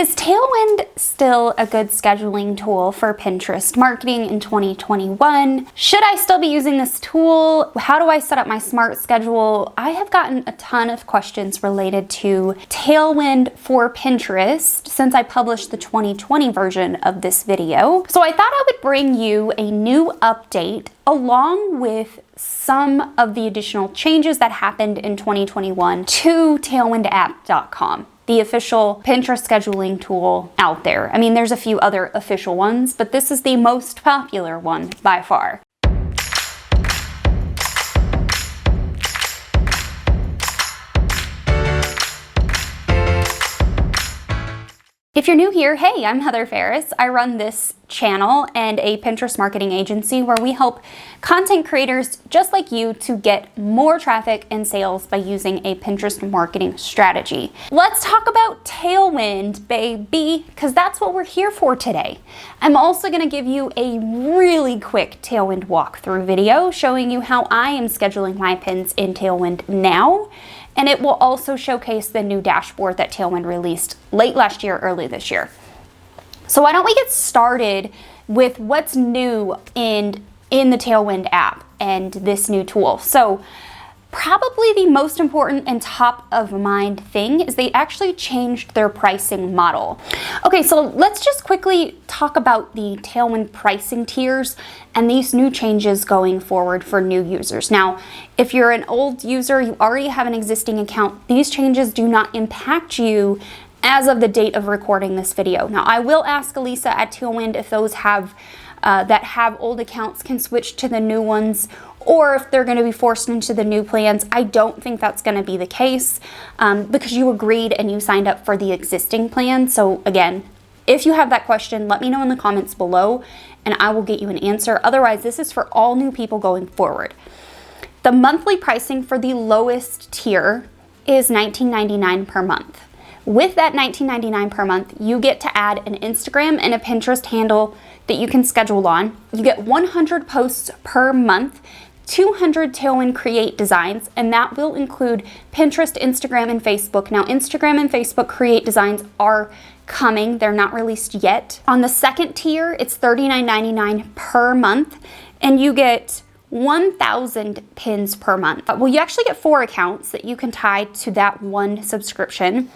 Is Tailwind still a good scheduling tool for Pinterest marketing in 2021? Should I still be using this tool? How do I set up my smart schedule? I have gotten a ton of questions related to Tailwind for Pinterest since I published the 2020 version of this video. So I thought I would bring you a new update along with some of the additional changes that happened in 2021 to tailwindapp.com. The official Pinterest scheduling tool out there. I mean, there's a few other official ones, but this is the most popular one by far. If you're new here, hey, I'm Heather Farris. I run this channel and a Pinterest marketing agency where we help content creators just like you to get more traffic and sales by using a Pinterest marketing strategy. Let's talk about Tailwind, baby, because that's what we're here for today. I'm also going to give you a really quick Tailwind walkthrough video showing you how I am scheduling my pins in Tailwind now. And it will also showcase the new dashboard that Tailwind released late last year, early this year. So why don't we get started with what's new in the Tailwind app and this new tool. So probably the most important and top of mind thing is they actually changed their pricing model. Okay, so let's just quickly talk about the Tailwind pricing tiers and these new changes going forward for new users. Now, if you're an old user, you already have an existing account, these changes do not impact you as of the date of recording this video. Now, I will ask Elisa at Tailwind if those that have old accounts can switch to the new ones, or if they're going to be forced into the new plans. I don't think that's going to be the case because you agreed and you signed up for the existing plan. So again, if you have that question, let me know in the comments below and I will get you an answer. Otherwise, this is for all new people going forward. The monthly pricing for the lowest tier is $19.99 per month. With that $19.99 per month, you get to add an Instagram and a Pinterest handle that you can schedule on. You get 100 posts per month, 200 Tailwind Create designs, and that will include Pinterest, Instagram, and Facebook. Now, Instagram and Facebook Create designs are coming. They're not released yet. On the second tier, it's $39.99 per month, and you get 1,000 pins per month. Well, you actually get 4 accounts that you can tie to that one subscription.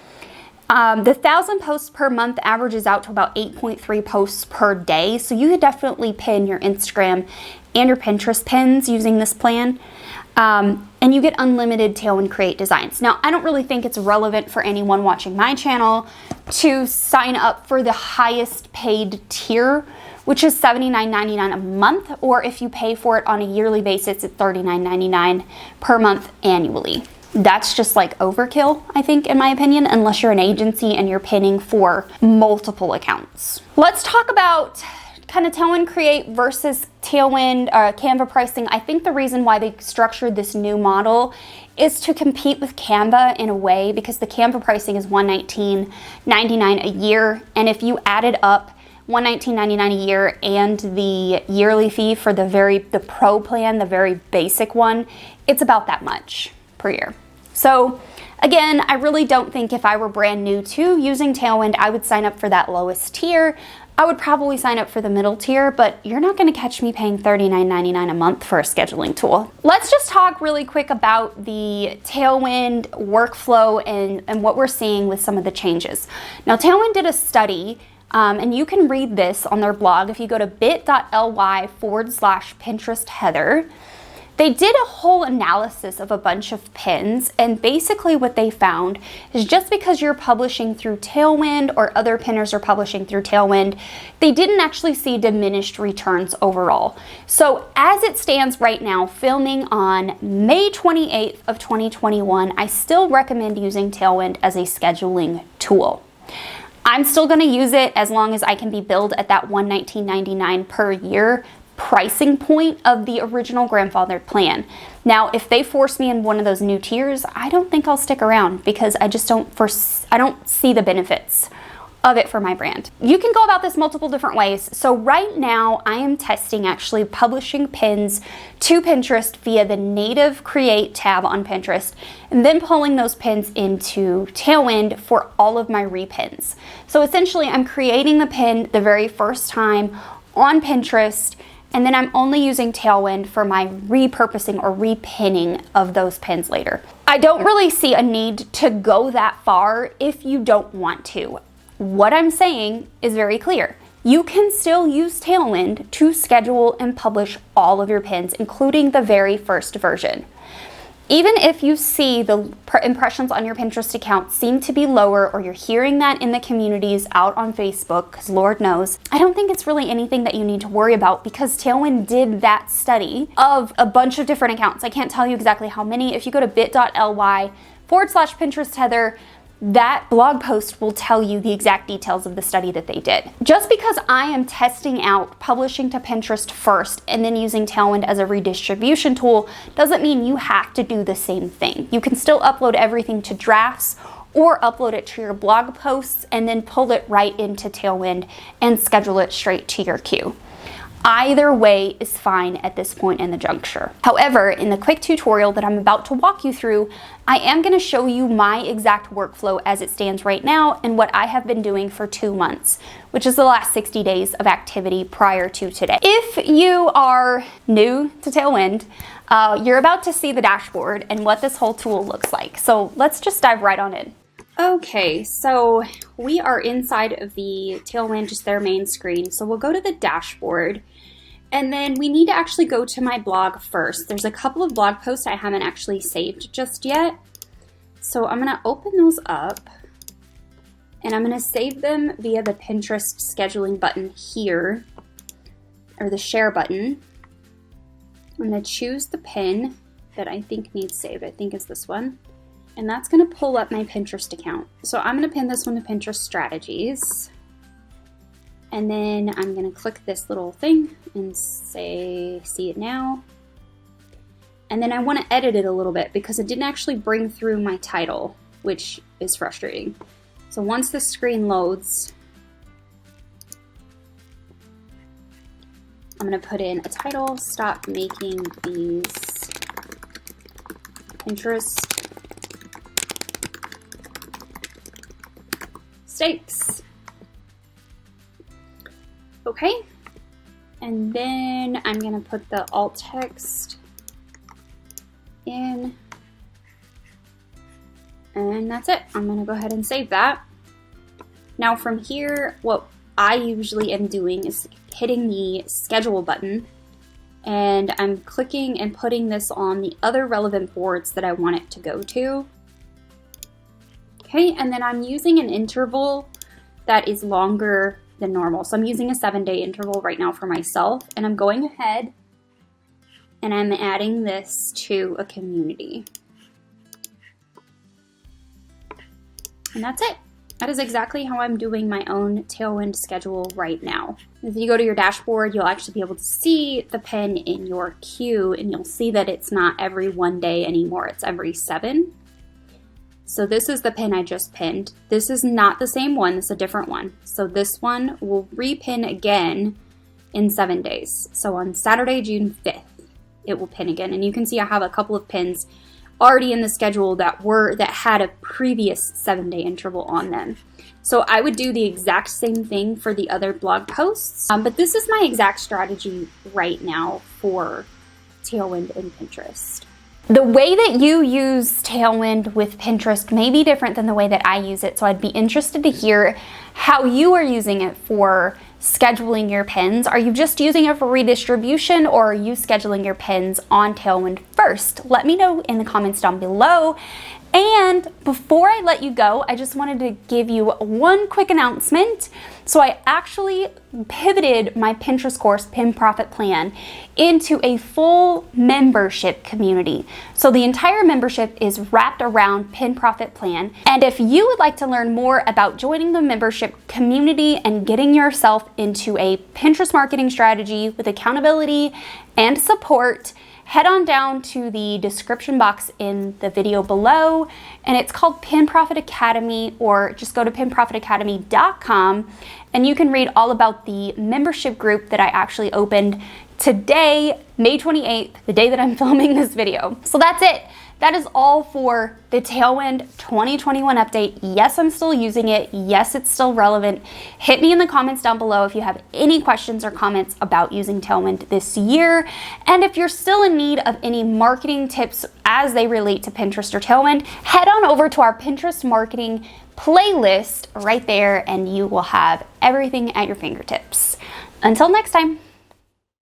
The 1,000 posts per month averages out to about 8.3 posts per day. So you could definitely pin your Instagram and your Pinterest pins using this plan. And you get unlimited Tailwind Create designs. Now, I don't really think it's relevant for anyone watching my channel to sign up for the highest paid tier, which is $79.99 a month, or if you pay for it on a yearly basis, it's $39.99 per month annually. That's just like overkill, I think, in my opinion, unless you're an agency and you're pinning for multiple accounts. Let's talk about kind of Tailwind Create versus Tailwind Canva pricing. I think the reason why they structured this new model is to compete with Canva in a way, because the Canva pricing is $119.99 a year, and if you added up $119.99 a year and the yearly fee for the pro plan, the very basic one, it's about that much per year. So again, I really don't think if I were brand new to using Tailwind, I would sign up for that lowest tier. I would probably sign up for the middle tier, but you're not going to catch me paying $39.99 a month for a scheduling tool. Let's just talk really quick about the Tailwind workflow and what we're seeing with some of the changes. Now, Tailwind did a study, and you can read this on their blog if you go to bit.ly/Pinterest Heather. They did a whole analysis of a bunch of pins, and basically what they found is just because you're publishing through Tailwind or other pinners are publishing through Tailwind, they didn't actually see diminished returns overall. So as it stands right now, filming on May 28th of 2021, I still recommend using Tailwind as a scheduling tool. I'm still going to use it as long as I can be billed at that $119.99 per year pricing point of the original grandfathered plan. Now, if they force me in one of those new tiers, I don't think I'll stick around because I just don't see the benefits of it for my brand. You can go about this multiple different ways. So right now I am testing actually publishing pins to Pinterest via the native Create tab on Pinterest, and then pulling those pins into Tailwind for all of my repins. So essentially I'm creating the pin the very first time on Pinterest, and then I'm only using Tailwind for my repurposing or repinning of those pins later. I don't really see a need to go that far if you don't want to. What I'm saying is very clear. You can still use Tailwind to schedule and publish all of your pins, including the very first version. Even if you see the impressions on your Pinterest account seem to be lower, or you're hearing that in the communities out on Facebook, because Lord knows, I don't think it's really anything that you need to worry about, because Tailwind did that study of a bunch of different accounts. I can't tell you exactly how many. If you go to bit.ly/Pinterest Heather, that blog post will tell you the exact details of the study that they did. Just because I am testing out publishing to Pinterest first and then using Tailwind as a redistribution tool doesn't mean you have to do the same thing. You can still upload everything to drafts or upload it to your blog posts and then pull it right into Tailwind and schedule it straight to your queue. Either way is fine at this point in the juncture. However, in the quick tutorial that I'm about to walk you through, I am going to show you my exact workflow as it stands right now and what I have been doing for 2 months, which is the last 60 days of activity prior to today. If you are new to Tailwind, you're about to see the dashboard and what this whole tool looks like. So let's just dive right on in. Okay, so we are inside of the Tailwind, just their main screen. So we'll go to the dashboard, and then we need to actually go to my blog first. There's a couple of blog posts I haven't actually saved just yet. So I'm gonna open those up, and I'm gonna save them via the Pinterest scheduling button here, or the share button. I'm gonna choose the pin that I think needs saved. I think it's this one. And that's gonna pull up my Pinterest account. So I'm gonna pin this one to Pinterest Strategies. And then I'm gonna click this little thing and say, see it now. And then I wanna edit it a little bit because it didn't actually bring through my title, which is frustrating. So once the screen loads, I'm gonna put in a title, stop making these Pinterest mistakes. Okay, and then I'm gonna put the alt text in, and that's it. I'm gonna go ahead and save that. Now from here, what I usually am doing is hitting the schedule button, and I'm clicking and putting this on the other relevant boards that I want it to go to. Okay, and then I'm using an interval that is longer than normal. So I'm using a 7-day interval right now for myself, and I'm going ahead and I'm adding this to a community. And that's it. That is exactly how I'm doing my own Tailwind schedule right now. If you go to your dashboard, you'll actually be able to see the pin in your queue, and you'll see that it's not every 1 day anymore, it's every 7. So this is the pin I just pinned. This is not the same one, this is a different one. So this one will repin again in 7 days. So on Saturday, June 5th, it will pin again. And you can see I have a couple of pins already in the schedule that had a previous 7-day interval on them. So I would do the exact same thing for the other blog posts, but this is my exact strategy right now for Tailwind and Pinterest. The way that you use Tailwind with Pinterest may be different than the way that I use it, so I'd be interested to hear how you are using it for scheduling your pins. Are you just using it for redistribution, or are you scheduling your pins on Tailwind first? Let me know in the comments down below. And before I let you go, I just wanted to give you one quick announcement. So I actually pivoted my Pinterest course, Pin Profit Plan, into a full membership community. So the entire membership is wrapped around Pin Profit Plan. And if you would like to learn more about joining the membership community and getting yourself into a Pinterest marketing strategy with accountability and support, head on down to the description box in the video below, and it's called Pin Profit Academy, or just go to pinprofitacademy.com and you can read all about the membership group that I actually opened today, May 28th, the day that I'm filming this video. So that's it. That is all for the Tailwind 2021 update. Yes, I'm still using it. Yes, it's still relevant. Hit me in the comments down below if you have any questions or comments about using Tailwind this year. And if you're still in need of any marketing tips as they relate to Pinterest or Tailwind, head on over to our Pinterest marketing playlist right there and you will have everything at your fingertips. Until next time.